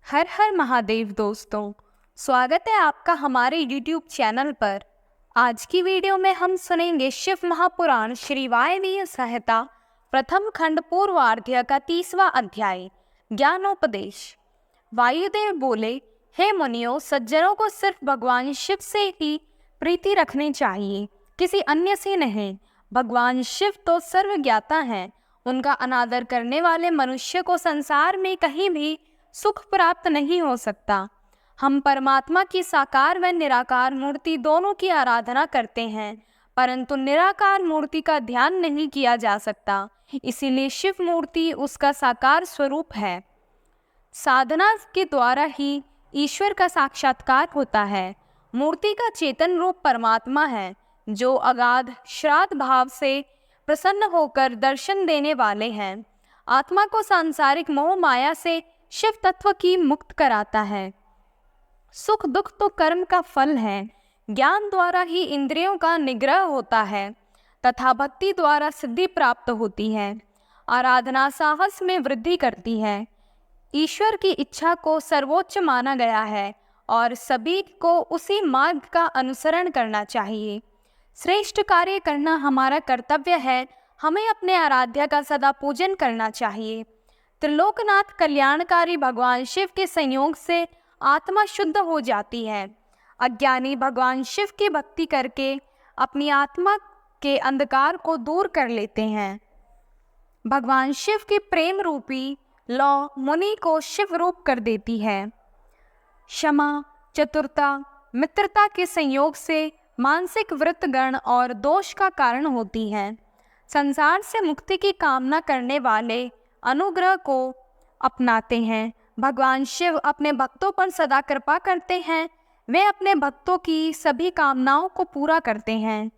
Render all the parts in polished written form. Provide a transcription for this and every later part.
हर हर महादेव दोस्तों, स्वागत है आपका हमारे YouTube चैनल पर। आज की वीडियो में हम सुनेंगे शिव महापुराण श्री वायवीय संहिता प्रथम खंड पूर्वार्ध्य का 30वां अध्याय ज्ञानोपदेश। वायुदेव बोले, हे मुनियों, सज्जनों को सिर्फ भगवान शिव से ही प्रीति रखनी चाहिए, किसी अन्य से नहीं। भगवान शिव तो सर्वज्ञाता हैं। उनका अनादर करने वाले मनुष्य को संसार में कहीं भी सुख प्राप्त नहीं हो सकता। हम परमात्मा की साकार व निराकार मूर्ति दोनों की आराधना करते हैं, परंतु निराकार मूर्ति का ध्यान नहीं किया जा सकता, इसीलिए शिव मूर्ति उसका साकार स्वरूप है। साधना के द्वारा ही ईश्वर का साक्षात्कार होता है। मूर्ति का चेतन रूप परमात्मा है, जो अगाध श्राद्ध भाव से प्रसन्न होकर दर्शन देने वाले हैं। आत्मा को सांसारिक मोह माया से शिव तत्व की मुक्त कराता है। सुख दुख तो कर्म का फल है। ज्ञान द्वारा ही इंद्रियों का निग्रह होता है तथा भक्ति द्वारा सिद्धि प्राप्त होती है। आराधना साहस में वृद्धि करती है। ईश्वर की इच्छा को सर्वोच्च माना गया है और सभी को उसी मार्ग का अनुसरण करना चाहिए। श्रेष्ठ कार्य करना हमारा कर्तव्य है। हमें अपने आराध्य का सदा पूजन करना चाहिए। त्रिलोकनाथ कल्याणकारी भगवान शिव के संयोग से आत्मा शुद्ध हो जाती है। अज्ञानी भगवान शिव की भक्ति करके अपनी आत्मा के अंधकार को दूर कर लेते हैं। भगवान शिव की प्रेम रूपी लौ मुनि को शिव रूप कर देती है। क्षमा, चतुरता, मित्रता के संयोग से मानसिक वृत्तगण और दोष का कारण होती है। संसार से मुक्ति की कामना करने वाले अनुग्रह को अपनाते हैं। भगवान शिव अपने भक्तों पर सदा कृपा करते हैं। वे अपने भक्तों की सभी कामनाओं को पूरा करते हैं।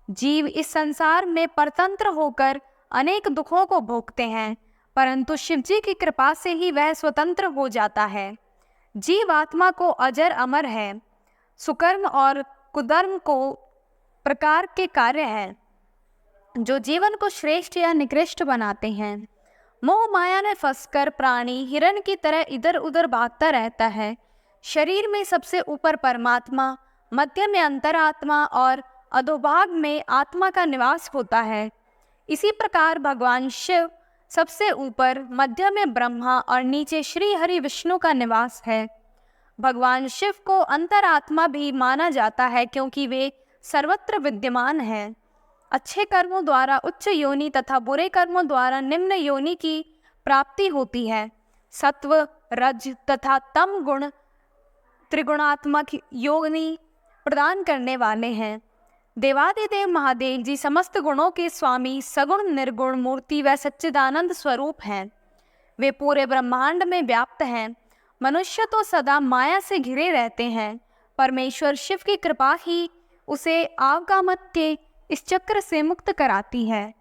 जीव इस संसार में परतंत्र होकर अनेक दुखों को भोगते हैं, परंतु शिव जी की कृपा से ही वह स्वतंत्र हो जाता है। जीव आत्मा को अजर अमर है। सुकर्म और कुकर्म को प्रकार के कार्य हैं जो जीवन को श्रेष्ठ या निकृष्ट बनाते हैं। मोह माया में फंसकर प्राणी हिरण की तरह इधर उधर भागता रहता है। शरीर में सबसे ऊपर परमात्मा, मध्य में अंतरात्मा और अधोभाग में आत्मा का निवास होता है। इसी प्रकार भगवान शिव सबसे ऊपर, मध्य में ब्रह्मा और नीचे श्री हरि विष्णु का निवास है। भगवान शिव को अंतरात्मा भी माना जाता है क्योंकि वे सर्वत्र विद्यमान हैं। अच्छे कर्मों द्वारा उच्च योनि तथा बुरे कर्मों द्वारा निम्न योनि की प्राप्ति होती है। सत्व, रज तथा तम गुण त्रिगुणात्मक योनि प्रदान करने वाले हैं। देवादिदेव महादेव जी समस्त गुणों के स्वामी, सगुण निर्गुण मूर्ति व सच्चिदानंद स्वरूप हैं। वे पूरे ब्रह्मांड में व्याप्त हैं। मनुष्य तो सदा माया से घिरे रहते हैं। परमेश्वर शिव की कृपा ही उसे आवागमन के इस चक्र से मुक्त कराती है।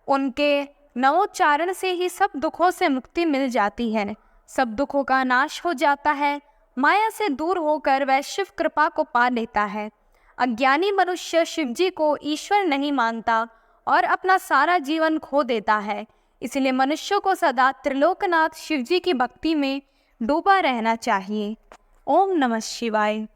उनके नवोच्चारण से ही सब दुखों से मुक्ति मिल जाती है। सब दुखों का नाश हो जाता है। माया से दूर होकर वह शिव कृपा को पा लेता है। अज्ञानी मनुष्य शिव जी को ईश्वर नहीं मानता और अपना सारा जीवन खो देता है। इसलिए मनुष्य को सदा त्रिलोकनाथ शिव जी की भक्ति में डूबा रहना चाहिए। ओम नमः शिवाय।